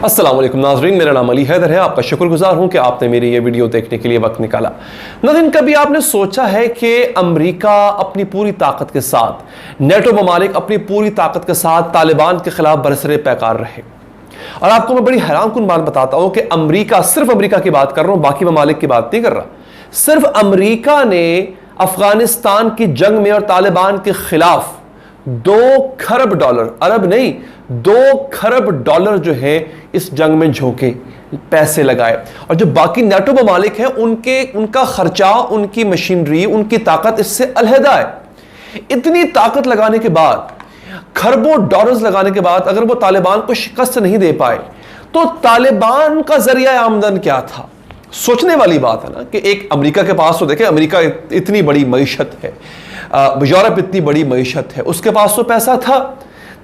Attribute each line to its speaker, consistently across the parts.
Speaker 1: السلام علیکم ناظرین، میرا نام علی حیدر ہے۔ آپ کا شکر گزار ہوں کہ آپ نے میری یہ ویڈیو دیکھنے کے لیے وقت نکالا۔ ناظرین، کبھی آپ نے سوچا ہے کہ امریکہ اپنی پوری طاقت کے ساتھ، نیٹو ممالک اپنی پوری طاقت کے ساتھ طالبان کے خلاف برسر پیکار رہے؟ اور آپ کو میں بڑی حیران کن بات بتاتا ہوں کہ امریکہ، صرف امریکہ کی بات کر رہا ہوں، باقی ممالک کی بات نہیں کر رہا، صرف امریکہ نے افغانستان کی جنگ میں اور طالبان کے خلاف 2 کھرب ڈالر، ارب نہیں، 2 کھرب ڈالر جو ہے اس جنگ میں جھونکے، پیسے لگائے۔ اور جو باقی نیٹو ممالک ہیں ان کا خرچہ، ان کی مشینری، ان کی طاقت اس سے علیحدہ ہے۔ اتنی طاقت لگانے کے بعد، کھربوں ڈالرز لگانے کے بعد اگر وہ طالبان کو شکست نہیں دے پائے تو طالبان کا ذریعہ آمدن کیا تھا؟ سوچنے والی بات ہے نا کہ ایک امریکہ کے پاس تو دیکھیں، امریکہ اتنی بڑی معیشت ہے، یورپ اتنی بڑی معیشت ہے، اس کے پاس تو پیسہ تھا۔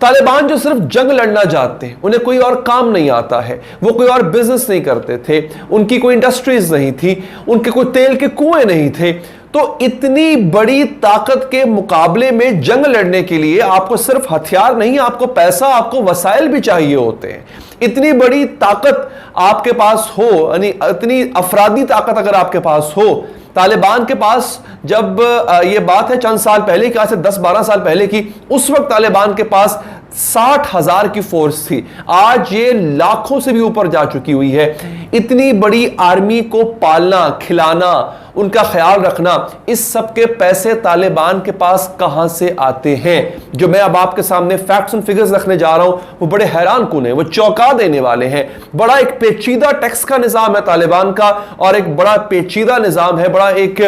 Speaker 1: طالبان جو صرف جنگ لڑنا چاہتے ہیں، انہیں کوئی اور کام نہیں آتا ہے، وہ کوئی اور بزنس نہیں کرتے تھے، ان کی کوئی انڈسٹریز نہیں تھی، ان کے کوئی تیل کے کنویں نہیں تھے، تو اتنی بڑی طاقت کے مقابلے میں جنگ لڑنے کے لیے آپ کو صرف ہتھیار نہیں، آپ کو پیسہ، آپ کو وسائل بھی چاہیے ہوتے ہیں۔ اتنی بڑی طاقت آپ کے پاس ہو، یعنی اتنی افرادی طاقت اگر آپ کے پاس ہو، طالبان کے پاس جب یہ بات ہے چند سال پہلے کی، آج سے 10-12 سال پہلے کی، اس وقت طالبان کے پاس 60,000 کی فورس تھی، آج یہ لاکھوں سے بھی اوپر جا چکی ہوئی ہے۔ اتنی بڑی آرمی کو پالنا، کھلانا، ان کا خیال رکھنا، اس سب کے پیسے طالبان کے پاس کہاں سے آتے ہیں؟ جو میں اب آپ کے سامنے فیکٹس اور فگرز رکھنے جا رہا ہوں وہ بڑے حیران کن ہیں، وہ چونکا دینے والے ہیں۔ بڑا ایک پیچیدہ ٹیکس کا نظام ہے طالبان کا، اور ایک بڑا پیچیدہ نظام ہے، بڑا ایک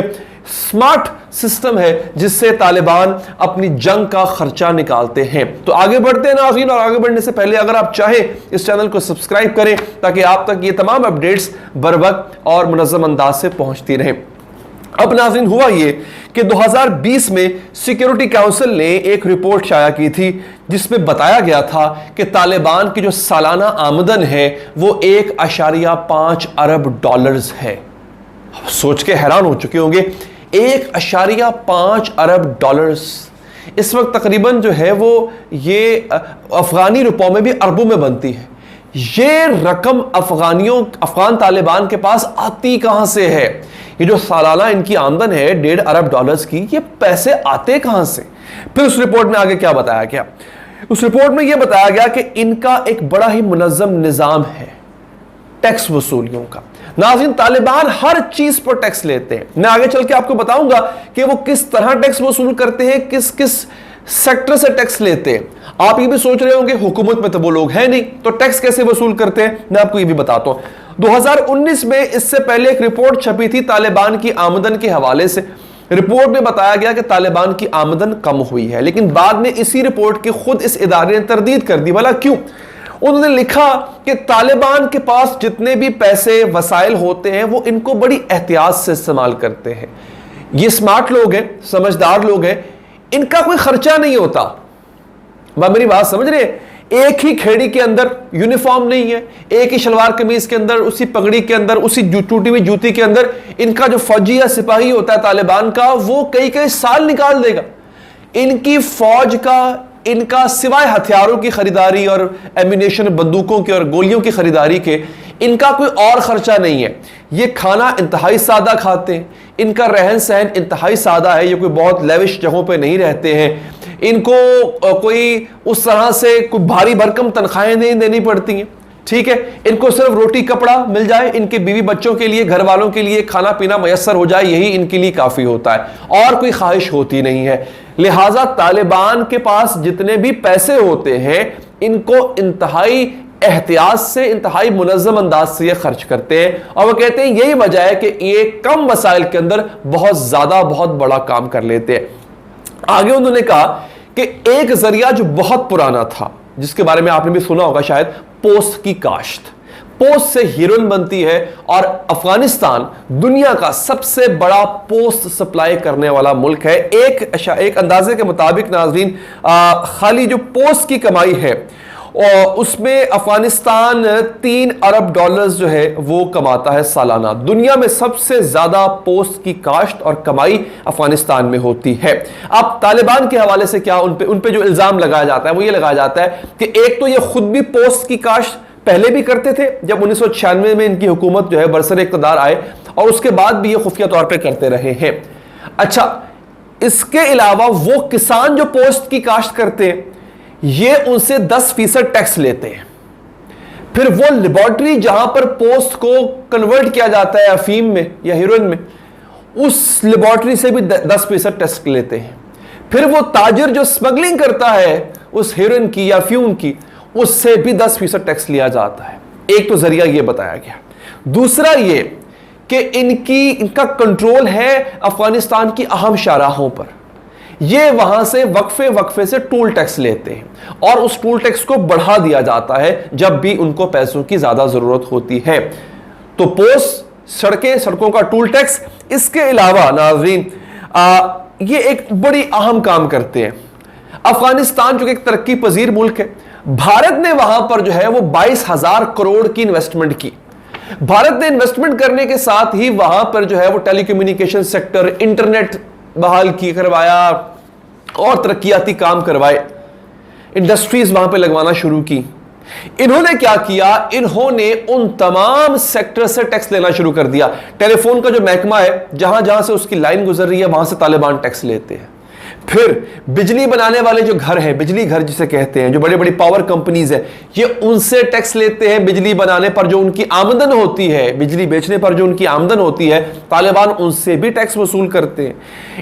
Speaker 1: سمارٹ سسٹم ہے جس سے طالبان اپنی جنگ کا خرچہ نکالتے ہیں۔ تو آگے بڑھتے ہیں ناظرین، اور آگے بڑھنے سے پہلے اگر آپ چاہیں اس چینل کو سبسکرائب کریں تاکہ آپ تک یہ تمام اپڈیٹس بر وقت اور منظم انداز سے پہنچتی رہیں۔ اب ناظرین، ہوا یہ کہ 2020 میں سیکیورٹی کونسل نے ایک رپورٹ شائع کی تھی جس میں بتایا گیا تھا کہ طالبان کی جو سالانہ آمدن ہے وہ 1.5 ارب ڈالرز ہے۔ سوچ کے حیران ہو چکے ہوں گے، 1.5 ارب ڈالرز اس وقت تقریباً جو ہے وہ یہ افغانی روپوں میں بھی اربوں میں بنتی ہے۔ یہ رقم افغان طالبان کے پاس آتی کہاں سے ہے؟ یہ جو سالانہ ان کی آمدن ہے 1.5 ارب ڈالرز کی، یہ پیسے آتے کہاں سے؟ پھر اس رپورٹ میں آگے کیا بتایا گیا؟ اس رپورٹ میں یہ بتایا گیا کہ ان کا ایک بڑا ہی منظم نظام ہے ٹیکس وصولیوں کا۔ ناظرین، طالبان ہر چیز پر ٹیکس لیتے ہیں۔ میں آگے چل کے آپ کو بتاؤں گا کہ وہ کس طرح ٹیکس وصول کرتے ہیں، کس سیکٹر سے ٹیکس لیتے ہیں۔ آپ یہ بھی سوچ رہے ہوں کہ حکومت میں تو وہ لوگ ہیں نہیں، تو ٹیکس کیسے وصول کرتے ہیں؟ میں آپ کو یہ بھی بتاتا ہوں۔ 2019 میں اس سے پہلے ایک رپورٹ چھپی تھی طالبان کی آمدن کے حوالے سے۔ رپورٹ میں بتایا گیا کہ طالبان کی آمدن کم ہوئی ہے، لیکن بعد میں اسی رپورٹ کی خود اس ادارے نے تردید کر دی۔ بھلا کیوں؟ انہوں نے لکھا کہ طالبان کے پاس جتنے بھی پیسے، وسائل ہوتے ہیں وہ ان کو بڑی احتیاط سے استعمال کرتے ہیں۔ یہ سمارٹ لوگ ہیں، سمجھدار لوگ ہیں، ان کا کوئی خرچہ نہیں ہوتا۔ میری بات سمجھ رہے ہیں؟ ایک ہی کھیڑی کے اندر یونیفارم نہیں ہے، ایک ہی شلوار قمیض کے اندر، اسی پگڑی کے اندر، اسی ٹوٹی ہوئی جوتی کے اندر ان کا جو فوجی یا سپاہی ہوتا ہے طالبان کا، وہ کئی سال نکال دے گا۔ ان کی فوج کا، ان کا سوائے ہتھیاروں کی خریداری اور ایمونیشن، بندوقوں کی اور گولیوں کی خریداری کے، ان کا کوئی اور خرچہ نہیں ہے۔ یہ کھانا انتہائی سادہ کھاتے ہیں، ان کا رہن سہن انتہائی سادہ ہے، یہ کوئی بہت لیوش جگہوں پہ نہیں رہتے ہیں، ان کو کوئی اس طرح سے کوئی بھاری بھرکم تنخواہیں نہیں دینی پڑتی ہیں، ٹھیک ہے؟ ان کو صرف روٹی کپڑا مل جائے، ان کے بیوی بچوں کے لیے، گھر والوں کے لیے کھانا پینا میسر ہو جائے، یہی ان کے لیے کافی ہوتا ہے، اور کوئی خواہش ہوتی نہیں ہے۔ لہٰذا طالبان کے پاس جتنے بھی پیسے ہوتے ہیں ان کو انتہائی احتیاط سے، انتہائی منظم انداز سے یہ خرچ کرتے ہیں، اور وہ کہتے ہیں یہی وجہ ہے کہ یہ کم وسائل کے اندر بہت بڑا کام کر لیتے ہیں۔ آگے انہوں نے کہا کہ ایک ذریعہ جو بہت پرانا تھا، جس کے بارے میں آپ نے بھی سنا ہوگا شاید، پوست کی کاشت۔ پوست سے ہیروئن بنتی ہے، اور افغانستان دنیا کا سب سے بڑا پوست سپلائی کرنے والا ملک ہے۔ ایک اندازے کے مطابق ناظرین، خالی جو پوست کی کمائی ہے اس میں افغانستان 3 ارب ڈالرز جو ہے وہ کماتا ہے سالانہ۔ دنیا میں سب سے زیادہ پوست کی کاشت اور کمائی افغانستان میں ہوتی ہے۔ اب طالبان کے حوالے سے کیا ان پہ جو الزام لگایا جاتا ہے وہ یہ لگایا جاتا ہے کہ ایک تو یہ خود بھی پوست کی کاشت پہلے بھی کرتے تھے جب 1996 میں ان کی حکومت جو ہے برسر اقتدار آئے، اور اس کے بعد بھی یہ خفیہ طور پہ کرتے رہے ہیں۔ اچھا، اس کے علاوہ وہ کسان جو پوست کی کاشت کرتے ہیں یہ ان سے 10% ٹیکس لیتے ہیں۔ پھر وہ لیبارٹری جہاں پر پوست کو کنورٹ کیا جاتا ہے افیم میں یا ہیروئن میں، اس لیبارٹری سے بھی 10% ٹیکس لیتے ہیں۔ پھر وہ تاجر جو سمگلنگ کرتا ہے اس ہیروئن کی یا افیون کی، اس سے بھی 10% ٹیکس لیا جاتا ہے۔ ایک تو ذریعہ یہ بتایا گیا۔ دوسرا یہ کہ ان کا کنٹرول ہے افغانستان کی اہم شاہراہوں پر، یہ وہاں سے وقفے سے ٹول ٹیکس لیتے ہیں، اور اس ٹول ٹیکس کو بڑھا دیا جاتا ہے جب بھی ان کو پیسوں کی زیادہ ضرورت ہوتی ہے۔ تو پوسٹ، سڑکوں کا ٹول ٹیکس۔ اس کے علاوہ ناظرین یہ ایک بڑی اہم کام کرتے ہیں۔ افغانستان جو کہ ایک ترقی پذیر ملک ہے، بھارت نے وہاں پر جو ہے وہ 22,000 کروڑ کی انویسٹمنٹ کی۔ بھارت نے انویسٹمنٹ کرنے کے ساتھ ہی وہاں پر جو ہے وہ ٹیلی کمیونیکیشن سیکٹر، انٹرنیٹ بحال کروایا اور ترقیاتی کام کروائے، انڈسٹریز وہاں پہ لگوانا شروع کی۔ انہوں نے کیا کیا؟ انہوں نے ان تمام سیکٹر سے ٹیکس لینا شروع کر دیا۔ ٹیلی فون کا جو محکمہ ہے، جہاں جہاں سے اس کی لائن گزر رہی ہے وہاں سے طالبان ٹیکس لیتے ہیں۔ پھر بجلی بنانے والے جو گھر ہیں، بجلی گھر جسے کہتے ہیں، جو بڑے بڑی پاور کمپنیز ہیں، یہ ان سے ٹیکس لیتے ہیں۔ بجلی بنانے پر جو ان کی آمدن ہوتی ہے، بجلی بیچنے پر جو ان کی آمدن ہوتی ہے، طالبان ان سے بھی ٹیکس وصول کرتے ہیں۔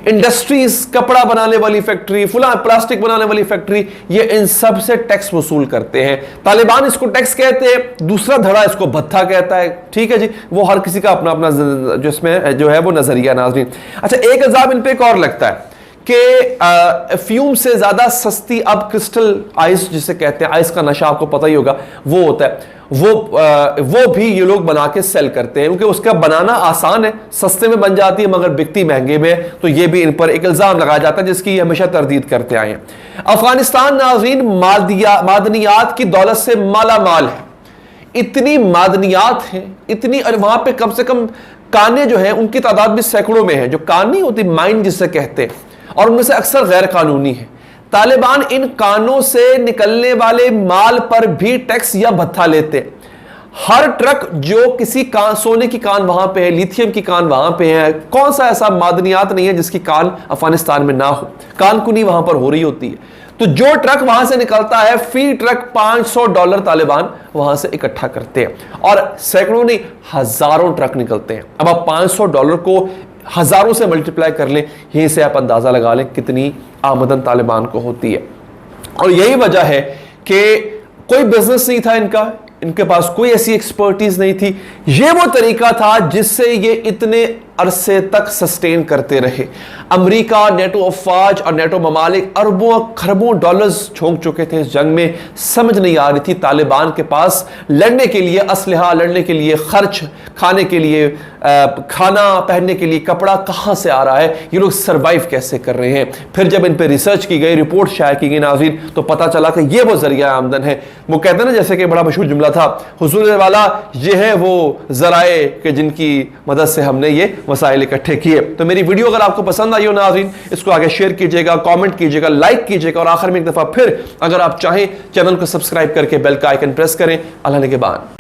Speaker 1: انڈسٹریز، کپڑا بنانے والی فیکٹری، فلاں پلاسٹک بنانے والی فیکٹری، یہ ان سب سے ٹیکس وصول کرتے ہیں۔ طالبان اس کو ٹیکس کہتے ہیں، دوسرا دھڑا اس کو بھتہ کہتا ہے۔ ٹھیک ہے جی، وہ ہر کسی کا اپنا اپنا جو اس میں جو ہے وہ نظریہ ناظرین۔ اچھا، ایک عذاب ان پہ ایک اور لگتا ہے کہ افیوم سے زیادہ سستی اب کرسٹل آئس جسے کہتے ہیں، آئس کا نشہ آپ کو پتہ ہی ہوگا، وہ ہوتا ہے، وہ بھی یہ لوگ بنا کے سیل کرتے ہیں، کیونکہ اس کا بنانا آسان ہے، سستے میں بن جاتی ہے مگر بکتی مہنگے میں، تو یہ بھی ان پر ایک الزام لگایا جاتا ہے جس کی یہ ہمیشہ تردید کرتے آئے ہیں۔ افغانستان ناظرین معدنیات کی دولت سے مالا مال ہے، اتنی معدنیات ہیں، اتنی، وہاں پہ کم سے کم کانیں جو ہیں ان کی تعداد بھی سینکڑوں میں ہے، جو کان نہیں ہوتی، مائن جسے کہتے ہیں، اور ان میں سے اکثر غیر قانونی ہے۔ طالبان ان کانوں سے نکلنے والے مال پر بھی ٹیکس یا بھتہ لیتے ہیں۔ ہر ٹرک جو کسی کان، سونے کی کان وہاں پہ ہے، لیتھیم کی کان وہاں پہ ہے، کون سا ایسا معدنیات نہیں ہے جس کی کان افغانستان میں نہ ہو، کان کنی وہاں پر ہو رہی ہوتی ہے۔ تو جو ٹرک وہاں سے نکلتا ہے، فی ٹرک $500 طالبان وہاں سے اکٹھا کرتے ہیں، اور سینکڑوں نہیں، ہزاروں ٹرک نکلتے ہیں۔ اب آپ $500 کو ہزاروں سے ملٹیپلائی کر لیں، یہیں سے آپ اندازہ لگا لیں کتنی آمدن طالبان کو ہوتی ہے۔ اور یہی وجہ ہے کہ کوئی بزنس نہیں تھا ان کے پاس کوئی ایسی ایکسپرٹیز نہیں تھی، یہ وہ طریقہ تھا جس سے یہ اتنے عرصے تک سسٹین کرتے رہے۔ امریکہ، نیٹو افواج اور نیٹو ممالک اربوں خربوں ڈالرز جھونک چکے تھے اس جنگ میں، سمجھ نہیں آ رہی تھی طالبان کے پاس لڑنے کے لیے اسلحہ، لڑنے کے لیے خرچ، کھانے کے لیے کھانا، پہننے کے لیے کپڑا کہاں سے آ رہا ہے، یہ لوگ سروائیو کیسے کر رہے ہیں۔ پھر جب ان پہ ریسرچ کی گئی، رپورٹ شائع کی گئی ناظرین، تو پتہ چلا کہ یہ وہ ذریعہ آمدن ہے۔ وہ کہتے ہیں نا، جیسے کہ بڑا مشہور جملہ تھا، حضور والا یہ ہے وہ ذرائع کہ جن کی مدد سے ہم نے یہ وسائل اکٹھے کیے۔ تو میری ویڈیو اگر آپ کو پسند آئی ہو ناظرین، اس کو آگے شیئر کیجئے گا، کامنٹ کیجئے گا، لائک کیجئے گا، اور آخر میں ایک دفعہ پھر اگر آپ چاہیں چینل کو سبسکرائب کر کے بیل کا آئیکن پریس کریں۔ اللہ نگہبان۔